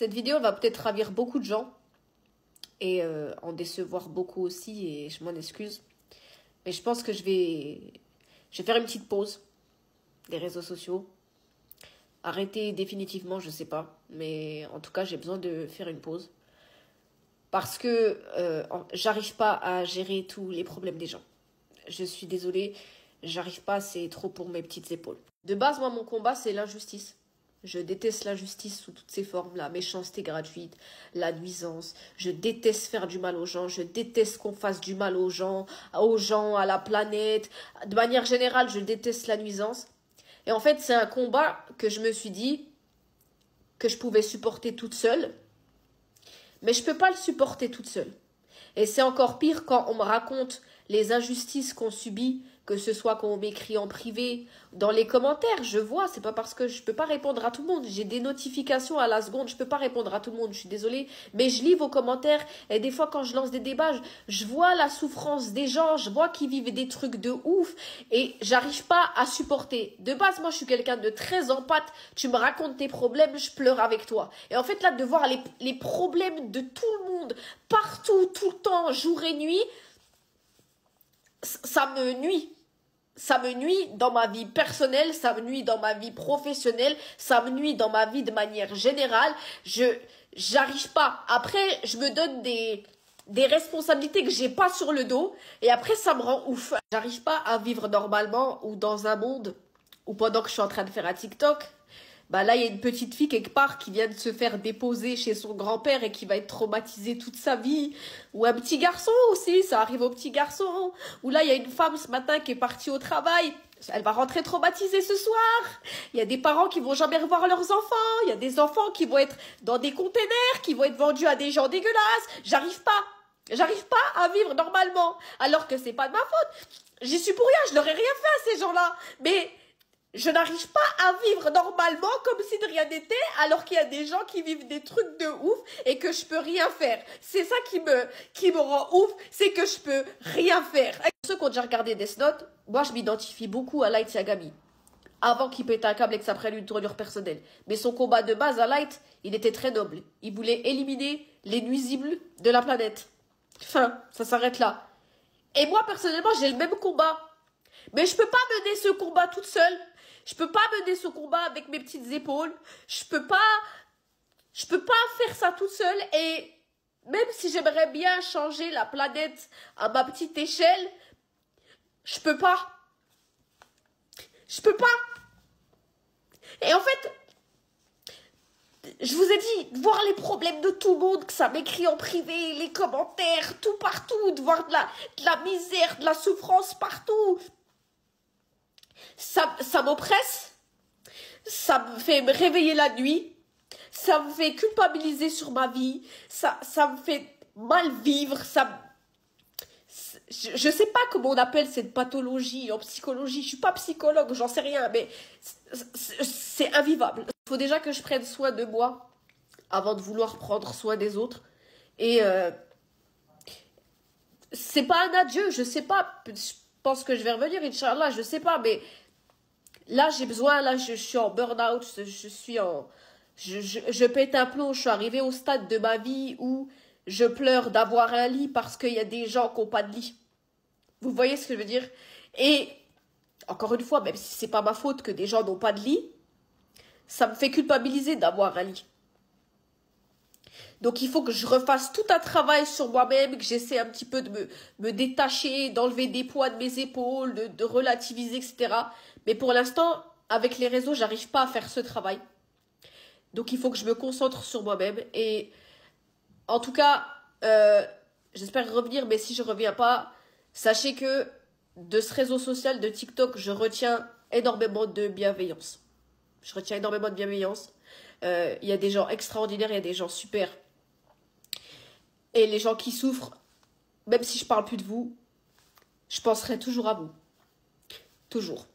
Cette vidéo va peut-être ravir beaucoup de gens et en décevoir beaucoup aussi, et je m'en excuse. Mais je pense que je vais faire une petite pause des réseaux sociaux. Arrêter définitivement, je sais pas. Mais en tout cas, j'ai besoin de faire une pause. Parce que j'arrive pas à gérer tous les problèmes des gens. Je suis désolée, j'arrive pas, c'est trop pour mes petites épaules. De base, moi, mon combat, c'est l'injustice. Je déteste l'injustice sous toutes ses formes, la méchanceté gratuite, la nuisance. Je déteste faire du mal aux gens. Je déteste qu'on fasse du mal aux gens, à la planète. De manière générale, je déteste la nuisance. Et en fait, c'est un combat que je me suis dit que je pouvais supporter toute seule. Mais je peux pas le supporter toute seule. Et c'est encore pire quand on me raconte les injustices qu'on subit, que ce soit quand on m'écrit en privé, dans les commentaires, je vois, c'est pas parce que je peux pas répondre à tout le monde, j'ai des notifications à la seconde, je peux pas répondre à tout le monde, je suis désolée, mais je lis vos commentaires, et des fois quand je lance des débats, je vois la souffrance des gens, je vois qu'ils vivent des trucs de ouf, et j'arrive pas à supporter. De base, moi je suis quelqu'un de très empathe, tu me racontes tes problèmes, je pleure avec toi. Et en fait là, de voir les problèmes de tout le monde, partout, tout le temps, jour et nuit, ça me nuit. Ça me nuit dans ma vie personnelle, ça me nuit dans ma vie professionnelle, ça me nuit dans ma vie de manière générale. J'arrive pas. Après, je me donne des responsabilités que j'ai pas sur le dos, et après ça me rend ouf. J'arrive pas à vivre normalement ou dans un monde où pendant que je suis en train de faire un TikTok, bah là, il y a une petite fille quelque part qui vient de se faire déposer chez son grand-père et qui va être traumatisée toute sa vie. Ou un petit garçon aussi, ça arrive aux petits garçons. Ou là, il y a une femme ce matin qui est partie au travail. Elle va rentrer traumatisée ce soir. Il y a des parents qui vont jamais revoir leurs enfants. Il y a des enfants qui vont être dans des containers, qui vont être vendus à des gens dégueulasses. J'arrive pas à vivre normalement. Alors que c'est pas de ma faute. J'y suis pour rien, je leur ai rien fait à ces gens-là. Mais je n'arrive pas à vivre normalement comme si de rien n'était, alors qu'il y a des gens qui vivent des trucs de ouf et que je peux rien faire. C'est ça qui me rend ouf, c'est que je peux rien faire. Pour ceux qui ont déjà regardé Death Note, moi je m'identifie beaucoup à Light Yagami. Avant qu'il pète un câble et que ça prenne une tournure personnelle. Mais son combat de base à Light, il était très noble. Il voulait éliminer les nuisibles de la planète. Fin, ça s'arrête là. Et moi personnellement, j'ai le même combat. Mais je peux pas mener ce combat toute seule. Je peux pas mener ce combat avec mes petites épaules. Je peux pas faire ça toute seule. Et même si j'aimerais bien changer la planète à ma petite échelle, je peux pas. Je peux pas. Et en fait, je vous ai dit, voir les problèmes de tout le monde, que ça m'écrit en privé, les commentaires, tout partout, de voir de la misère, de la souffrance partout. Ça m'oppresse, ça me fait me réveiller la nuit, ça me fait culpabiliser sur ma vie, ça me fait mal vivre, je sais pas comment on appelle cette pathologie en psychologie, je suis pas psychologue, j'en sais rien, mais c'est invivable. Il faut déjà que je prenne soin de moi avant de vouloir prendre soin des autres, et c'est pas un adieu, je sais pas, je pense que je vais revenir, Inch'Allah, je sais pas, mais là, j'ai besoin, là, je suis en burn-out, je pète un plomb, je suis arrivée au stade de ma vie où je pleure d'avoir un lit parce qu'il y a des gens qui n'ont pas de lit. Vous voyez ce que je veux dire? Et, encore une fois, même si c'est pas ma faute que des gens n'ont pas de lit, ça me fait culpabiliser d'avoir un lit. Donc il faut que je refasse tout un travail sur moi-même, que j'essaie un petit peu de me détacher, d'enlever des poids de mes épaules, de relativiser, etc. Mais pour l'instant, avec les réseaux, j'arrive pas à faire ce travail. Donc il faut que je me concentre sur moi-même. Et en tout cas, j'espère revenir, mais si je reviens pas, sachez que de ce réseau social, de TikTok, je retiens énormément de bienveillance. Je retiens énormément de bienveillance. Il y a des gens extraordinaires, il y a des gens super. Et les gens qui souffrent, même si je parle plus de vous, je penserai toujours à vous. Toujours.